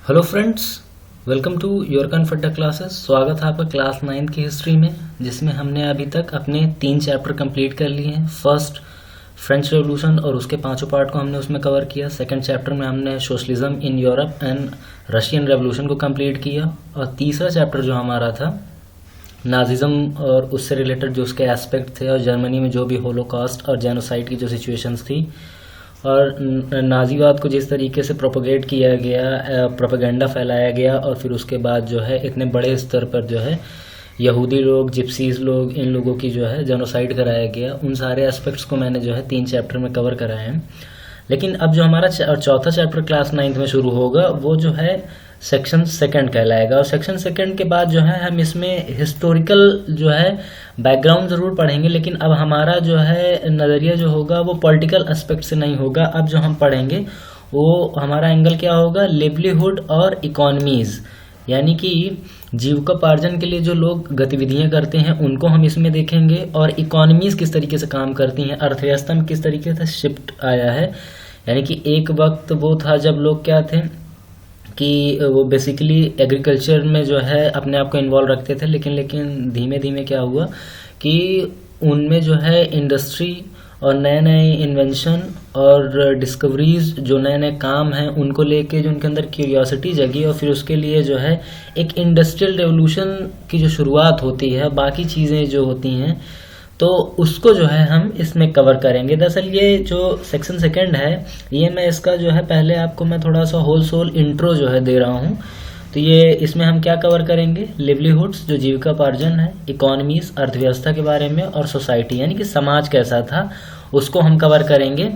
Hello friends, welcome to your Comforta classes. स्वागत है आपका क्लास 9 की हिस्ट्री में, जिसमें हमने अभी तक अपने 3 चैप्टर कंप्लीट कर लिए हैं। फर्स्ट फ्रेंच रेवोल्यूशन और उसके 5 पार्ट को हमने उसमें कवर किया। सेकंड चैप्टर में हमने socialism in Europe and Russian revolution को कंप्लीट किया। और तीसरा चैप्टर जो हमारा था नाजिज्म और उससे रिलेटेड जो उसके एस्पेक्ट थे, और जर्मनी में जो भी होलोकॉस्ट और जेनोसाइड की जो सिचुएशंस थी, और नाजीवाद को जिस तरीके से प्रोपोगेट किया गया, प्रोपेगेंडा फैलाया गया, और फिर उसके बाद जो है इतने बड़े स्तर पर जो है यहूदी लोग, जिप्सीज लोग, इन लोगों की जो है जेनोसाइड कराया गया, उन सारे एस्पेक्ट्स को मैंने जो है 3 चैप्टर में कवर कराए हैं। लेकिन अब जो हमारा चौथा चैप्टर क्लास 9 में शुरू होगा वो जो है सेक्शन सेकंड कहलाएगा। और सेक्शन सेकंड के बाद जो है हम इसमें हिस्टोरिकल जो है बैकग्राउंड ज़रूर पढ़ेंगे, लेकिन अब हमारा जो है नज़रिया जो होगा वो पॉलिटिकल एस्पेक्ट से नहीं होगा। अब जो हम पढ़ेंगे वो हमारा एंगल क्या होगा, लिवलीहुड और इकोनॉमीज़, यानी कि जीविकोपार्जन के लिए जो लोग गतिविधियां करते हैं उनको हम इसमें देखेंगे, और इकोनॉमीज़ किस तरीके से काम करती हैं, अर्थव्यवस्था में किस तरीके से शिफ्ट आया है। यानी कि एक वक्त वो था जब लोग क्या थे कि वो बेसिकली एग्रीकल्चर में जो है अपने आप को इन्वॉल्व रखते थे, लेकिन धीमे धीमे क्या हुआ कि उनमें जो है इंडस्ट्री और नए नए इन्वेंशन और डिस्कवरीज, जो नए नए काम हैं उनको लेके जो उनके अंदर क्यूरियोसिटी जगी, और फिर उसके लिए जो है एक इंडस्ट्रियल रेवोल्यूशन की जो शुरुआत होती है, बाकी चीज़ें जो होती हैं तो उसको जो है हम इसमें कवर करेंगे। दरअसल ये जो सेक्शन सेकंड है, ये मैं इसका जो है पहले आपको मैं थोड़ा सा होल सोल इंट्रो जो है दे रहा हूँ। तो ये इसमें हम क्या कवर करेंगे, लिवलीहुड्स जो जीविकापार्जन है, इकोनॉमीज अर्थव्यवस्था के बारे में, और सोसाइटी यानी कि समाज कैसा था उसको हम कवर करेंगे।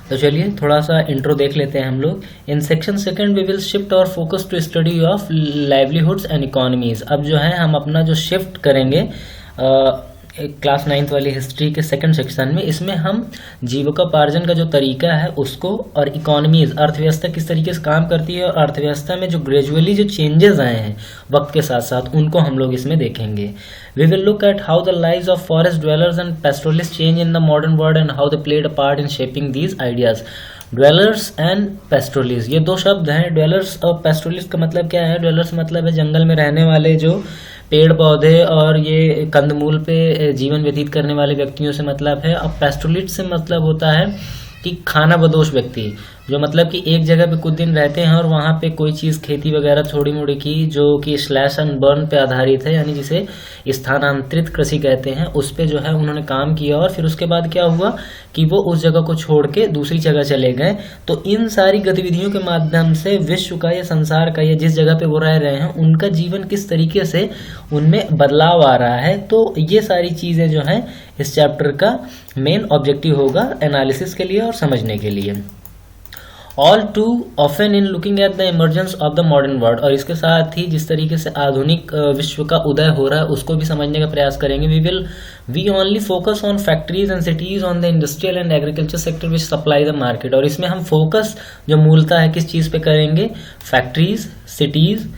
तो चलिए थोड़ा सा इंट्रो देख लेते हैं हम लोग। In section second we will shift और focus to study of livelihoods and economies. अब जो है हम अपना जो शिफ्ट करेंगे क्लास 9 वाली हिस्ट्री के सेकंड सेक्शन में, इसमें हम जीविकोपार्जन का जो तरीका है उसको, और इकोनॉमीज अर्थव्यवस्था किस तरीके से काम करती है, और अर्थव्यवस्था में जो ग्रेजुअली जो चेंजेस आए हैं वक्त के साथ साथ, उनको हम लोग इसमें देखेंगे। We will look at how the lives of forest dwellers and pastoralist change in the modern world and how they played a part in shaping these ideas. Dwellers and pastoralist, ये 2 शब्द हैं। ड्वेलर्स और pastoralist का मतलब क्या है? Dwellers मतलब है जंगल में रहने वाले, जो पेड़ पौधे और ये कंदमूल पे जीवन व्यतीत करने वाले व्यक्तियों से मतलब है। और पेस्टोरलिस्ट से मतलब होता है कि खाना बदोश व्यक्ति, जो मतलब कि एक जगह पे कुछ दिन रहते हैं और वहाँ पे कोई चीज़ खेती वगैरह थोड़ी मोड़ी की, जो कि स्लैश एंड बर्न पे आधारित है, यानी जिसे स्थानांतरित कृषि कहते हैं, उस पे जो है उन्होंने काम किया। और फिर उसके बाद क्या हुआ कि वो उस जगह को छोड़ के दूसरी जगह चले गए। तो इन सारी गतिविधियों के माध्यम से विश्व का या संसार का या जिस जगह पे वो रह रहे हैं उनका जीवन किस तरीके से उनमें बदलाव आ रहा है। तो ये सारी चीज़ें जो हैं इस चैप्टर का मेन ऑब्जेक्टिव होगा एनालिसिस के लिए और समझने के लिए। All too often in looking at the emergence of the modern world, और इसके साथ ही जिस तरीके से आधुनिक विश्व का उदय हो रहा है उसको भी समझने का प्रयास करेंगे। We only focus on factories and cities on the industrial and agriculture sector which supply the market. और इसमें हम फोकस जो मूलतः है किस चीज़ पे करेंगे, फैक्ट्रीज, सिटीज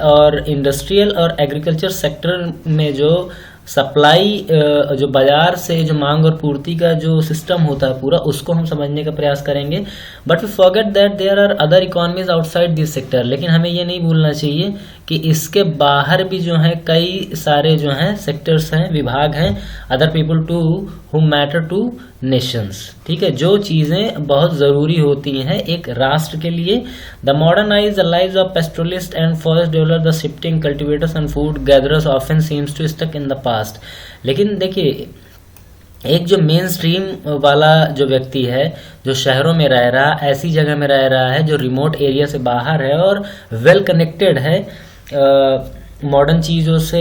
और इंडस्ट्रियल और एग्रीकल्चर सेक्टर में जो सप्लाई, जो बाजार से जो मांग और पूर्ति का जो सिस्टम होता है पूरा, उसको हम समझने का प्रयास करेंगे। But we forget that there are other economies outside this sector. लेकिन हमें ये नहीं भूलना चाहिए कि इसके बाहर भी जो है कई सारे जो हैं सेक्टर्स हैं, विभाग हैं, other people too who matter to nations. ठीक है, जो चीज़ें बहुत ज़रूरी होती हैं एक राष्ट्र के लिए। The modernise the lives of pastoralist and forest developer, the shifting cultivators and food gatherers often seems to stuck in the past. लेकिन देखिए, एक जो मेन स्ट्रीम वाला जो व्यक्ति है, जो शहरों में रह रहा, ऐसी जगह में रह रहा है जो रिमोट एरिया से बाहर है और वेल कनेक्टेड है मॉडर्न चीज़ों से,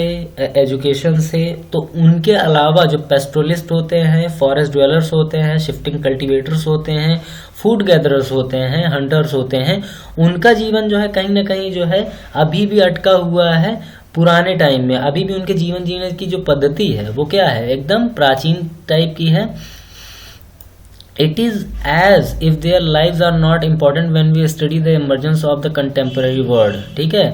एजुकेशन से, तो उनके अलावा जो पेस्टोरलिस्ट होते हैं, फॉरेस्ट ड्वेलर्स होते हैं, शिफ्टिंग कल्टीवेटर्स होते हैं, फूड गैदरर्स होते हैं, हंटर्स होते हैं, उनका जीवन जो है कहीं ना कहीं जो है अभी भी अटका हुआ है पुराने टाइम में। अभी भी उनके जीवन जीने की जो पद्धति है वो क्या है, एकदम प्राचीन टाइप की है। It is as if their lives are not important when we study the emergence of the contemporary world। ठीक है,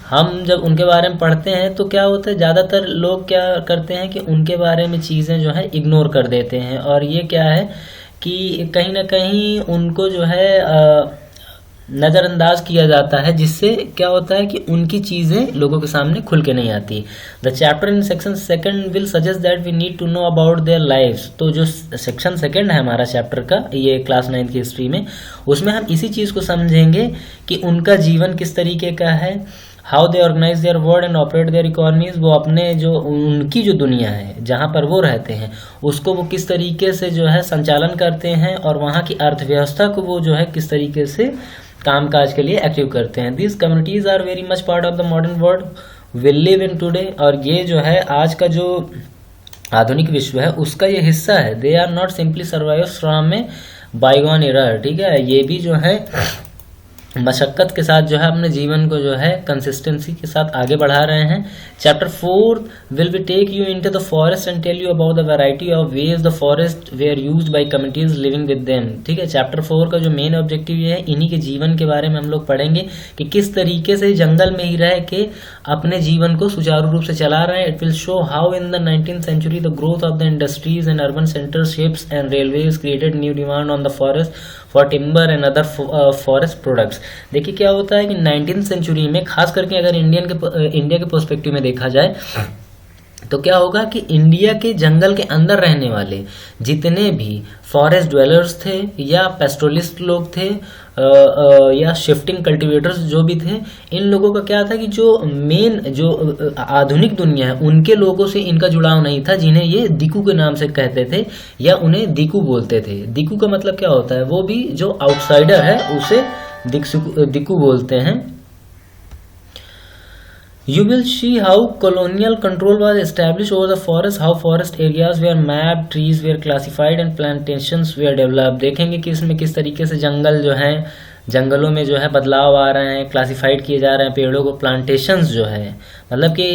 हम जब उनके बारे में पढ़ते हैं तो क्या होता है, ज़्यादातर लोग क्या करते हैं कि उनके बारे में चीज़ें जो है इग्नोर कर देते हैं। और ये क्या है कि कहीं ना कहीं उनको जो है नज़रअंदाज किया जाता है, जिससे क्या होता है कि उनकी चीज़ें लोगों के सामने खुल के नहीं आती। The chapter in section second will suggest that we need to know about their lives. तो जो सेक्शन सेकंड है हमारा चैप्टर का, ये क्लास 9 की हिस्ट्री में, उसमें हम इसी चीज़ को समझेंगे कि उनका जीवन किस तरीके का है, how they organise their world and operate their economies. वो अपने जो उनकी जो दुनिया है जहाँ पर वो रहते हैं उसको वो किस तरीके से जो है संचालन करते हैं, और वहाँ की अर्थव्यवस्था को वो जो है किस तरीके से कामकाज के लिए एक्टिव करते हैं। These communities are very much part of the modern world will live in today. और ये जो है आज का जो आधुनिक विश्व है उसका ये हिस्सा है। They are not simply survivors from a bygone era, ठीक है। ये भी जो है मशक्कत के साथ जो है अपने जीवन को जो है कंसिस्टेंसी के साथ आगे बढ़ा रहे हैं। Chapter 4 will be take you into the forest and tell you about the variety of ways the forest were used by communities living with them, ठीक है। चैप्टर 4 का जो मेन ऑब्जेक्टिव ये है, इन्हीं के जीवन के बारे में हम लोग पढ़ेंगे कि किस तरीके से जंगल में ही रह के अपने जीवन को सुचारू रूप से चला रहे हैं। It will show how in the 19th century the growth of the industries and urban centres, ships and railways created new demand on the forest for timber and other forest products. देखिए क्या होता है कि 19th century में, खास करके अगर India के पर्सपेक्टिव में देखा जाए तो क्या होगा कि इंडिया के जंगल के अंदर रहने वाले जितने भी फॉरेस्ट ड्वेलर्स थे या पेस्टोलिस्ट लोग थे या शिफ्टिंग कल्टीवेटर्स जो भी थे, इन लोगों का क्या था कि जो मेन जो आधुनिक दुनिया है उनके लोगों से इनका जुड़ाव नहीं था, जिन्हें ये दिकू के नाम से कहते थे या उन्हें दिकू बोलते थे। दिकू का मतलब क्या होता है, वो भी जो आउटसाइडर है उसे दिकू बोलते हैं। You will see how colonial control was established over the forest, how forest areas were mapped, trees were classified and plantations were developed। देखेंगे कि इसमें किस तरीके से जंगल जो है, जंगलों में जो है बदलाव आ रहे हैं, क्लासिफाइड किए जा रहे हैं पेड़ों को, प्लांटेशंस जो है मतलब कि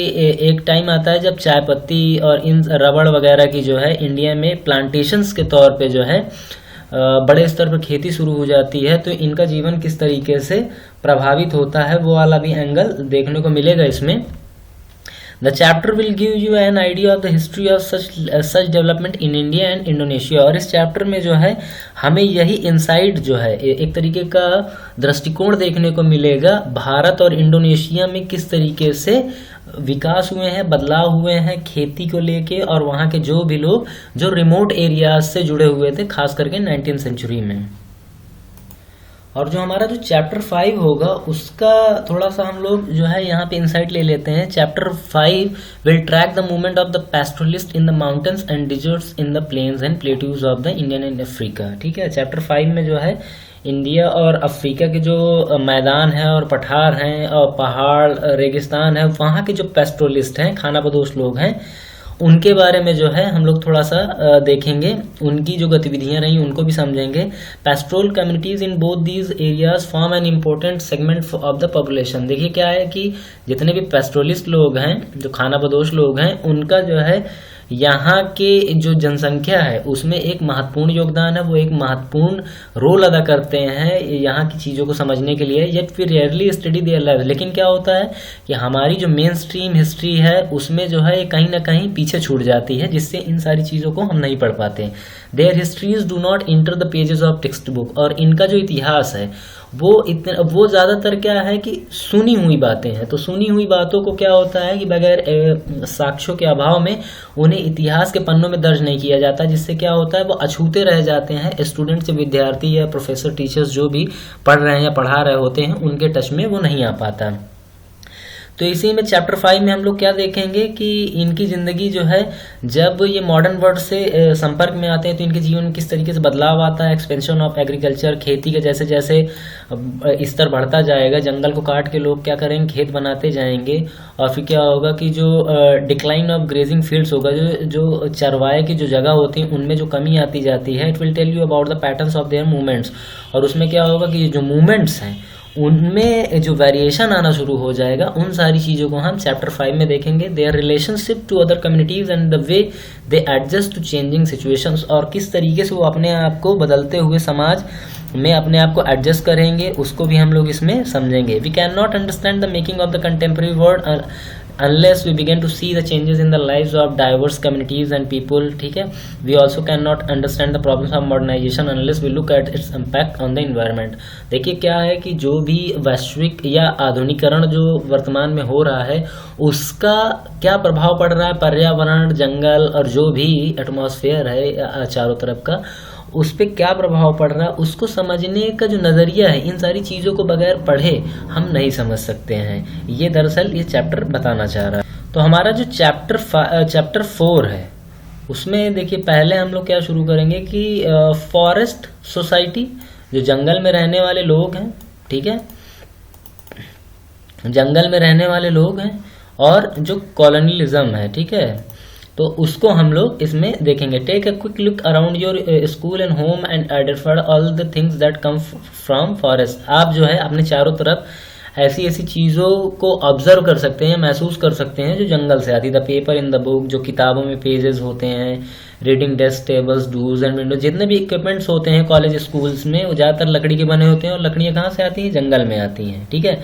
एक टाइम आता है जब चाय पत्ती और इन रबड़ वगैरह की जो है इंडिया में प्लांटेशंस के तौर पे जो है बड़े स्तर पर खेती शुरू हो जाती है, तो इनका जीवन किस तरीके से प्रभावित होता है वो वाला भी एंगल देखने को मिलेगा इसमें। The chapter will give you an idea of the history of such development in India and Indonesia. और इस चैप्टर में जो है हमें यही इंसाइट जो है, एक तरीके का दृष्टिकोण देखने को मिलेगा भारत और इंडोनेशिया में किस तरीके से विकास हुए हैं, बदलाव हुए हैं खेती को लेके, और वहाँ के जो भी लोग जो रिमोट एरियाज से जुड़े हुए थे खास करके 19th सेंचुरी में। और जो हमारा जो चैप्टर 5 होगा उसका थोड़ा सा हम लोग जो है यहाँ पे इंसाइट ले लेते हैं। Chapter 5 will track the movement of the pastoralist in the mountains and deserts in the plains and plateaus of the Indian and Africa, ठीक है। चैप्टर 5 में जो है इंडिया और अफ्रीका के जो मैदान है और पठार हैं और पहाड़ रेगिस्तान है, वहाँ के जो पेस्टोरलिस्ट हैं, खानाबदोश लोग हैं, उनके बारे में जो है हम लोग थोड़ा सा देखेंगे, उनकी जो गतिविधियां रही उनको भी समझेंगे। Pastoral communities in both these areas form an important segment of the population. देखिए क्या है कि जितने भी पेस्टोरलिस्ट लोग हैं, जो खानाबदोश लोग हैं, उनका जो है यहाँ के जो जनसंख्या है उसमें एक महत्वपूर्ण योगदान है, वो एक महत्वपूर्ण रोल अदा करते हैं यहाँ की चीज़ों को समझने के लिए। Yet we rarely study their life. लेकिन क्या होता है कि हमारी जो मेन स्ट्रीम हिस्ट्री है उसमें जो है कहीं ना कहीं पीछे छूट जाती है, जिससे इन सारी चीज़ों को हम नहीं पढ़ पाते। Their histories do not enter the pages of text book. और इनका जो इतिहास है वो ज़्यादातर क्या है कि सुनी हुई बातें हैं। तो सुनी हुई बातों को क्या होता है कि बगैर साक्ष्यों के अभाव में उन्हें इतिहास के पन्नों में दर्ज नहीं किया जाता, जिससे क्या होता है वो अछूते रह जाते हैं। स्टूडेंट्स, विद्यार्थी या प्रोफेसर टीचर्स जो भी पढ़ रहे हैं या पढ़ा रहे होते हैं उनके टच में वो नहीं आ पाता। तो इसी में चैप्टर 5 में हम लोग क्या देखेंगे कि इनकी ज़िंदगी जो है जब ये मॉडर्न वर्ल्ड से संपर्क में आते हैं तो इनके जीवन में किस तरीके से बदलाव आता है। एक्सपेंशन ऑफ एग्रीकल्चर, खेती का जैसे जैसे स्तर बढ़ता जाएगा, जंगल को काट के लोग क्या करेंगे, खेत बनाते जाएंगे। और फिर क्या होगा कि जो डिक्लाइन ऑफ ग्रेजिंग फील्ड्स होगा, जो चरवाए की जो जगह होती है उनमें जो कमी आती जाती है। It will tell you about the patterns of their movements. और उसमें क्या होगा कि जो मूवमेंट्स हैं उनमें जो वेरिएशन आना शुरू हो जाएगा, उन सारी चीज़ों को हम चैप्टर 5 में देखेंगे। Their relationship to other communities and the way they adjust to changing situations. और किस तरीके से वो अपने आप को बदलते हुए समाज में अपने आप को एडजस्ट करेंगे, उसको भी हम लोग इसमें समझेंगे। We can not understand the making of the contemporary world unless we begin to see the changes in the lives of diverse communities and people, ठीक है, we also cannot understand the problems of modernization unless we look at its impact on the environment। देखिए क्या है कि जो भी वैश्विक या आधुनिकीकरण जो वर्तमान में हो रहा है उसका क्या प्रभाव पड़ रहा है पर्यावरण, जंगल और जो भी एटमॉस्फेयर है चारों तरफ का, उस पर क्या प्रभाव पड़ रहा है उसको समझने का जो नज़रिया है, इन सारी चीज़ों को बगैर पढ़े हम नहीं समझ सकते हैं। ये दरअसल ये चैप्टर बताना चाह रहा है। तो हमारा जो चैप्टर 4 है उसमें देखिए पहले हम लोग क्या शुरू करेंगे कि फॉरेस्ट सोसाइटी, जो जंगल में रहने वाले लोग हैं, ठीक है, जंगल में रहने वाले लोग हैं, और जो कॉलोनियलिज्म है, ठीक है, तो उसको हम लोग इसमें देखेंगे। Take a quick look around your school and home and identify all the things that come from forest. आप जो है अपने चारों तरफ ऐसी ऐसी चीज़ों को ऑब्जर्व कर सकते हैं, महसूस कर सकते हैं जो जंगल से आती। The paper in the book, जो किताबों में पेजेस होते हैं, reading desk, tables, doors and window, जितने भी इक्विपमेंट्स होते हैं कॉलेज स्कूल्स में वो ज़्यादातर लकड़ी के बने होते हैं, और लकड़ियाँ कहाँ से आती हैं? जंगल में आती हैं, ठीक है।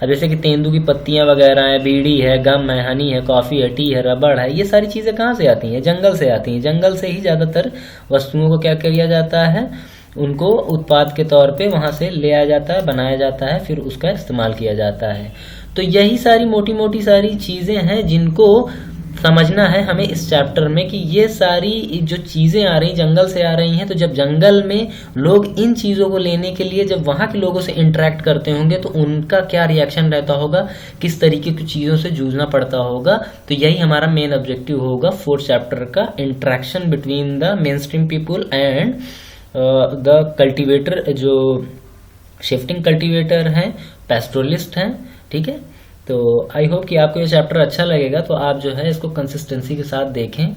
अब जैसे कि तेंदू की पत्तियां वगैरह हैं, बीड़ी है, गम है, हनी है, कॉफ़ी है, टी है, रबड़ है, ये सारी चीज़ें कहाँ से आती हैं? जंगल से आती हैं। जंगल से ही ज़्यादातर वस्तुओं को क्या किया जाता है, उनको उत्पाद के तौर पे वहाँ से ले आया जाता है, बनाया जाता है, फिर उसका इस्तेमाल किया जाता है। तो यही सारी मोटी मोटी सारी चीज़ें हैं जिनको समझना है हमें इस चैप्टर में, कि ये सारी जो चीज़ें आ रही जंगल से आ रही हैं। तो जब जंगल में लोग इन चीज़ों को लेने के लिए जब वहाँ के लोगों से इंटरेक्ट करते होंगे तो उनका क्या रिएक्शन रहता होगा, किस तरीके की चीज़ों से जूझना पड़ता होगा। तो यही हमारा मेन ऑब्जेक्टिव होगा 4th चैप्टर का, interaction between the main stream people and the cultivator, जो शिफ्टिंग कल्टिवेटर हैं, पैस्टोरलिस्ट हैं, ठीक है। तो आई होप कि आपको ये चैप्टर अच्छा लगेगा, तो आप जो है इसको कंसिस्टेंसी के साथ देखें।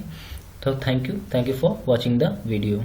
तो thank you for watching the video.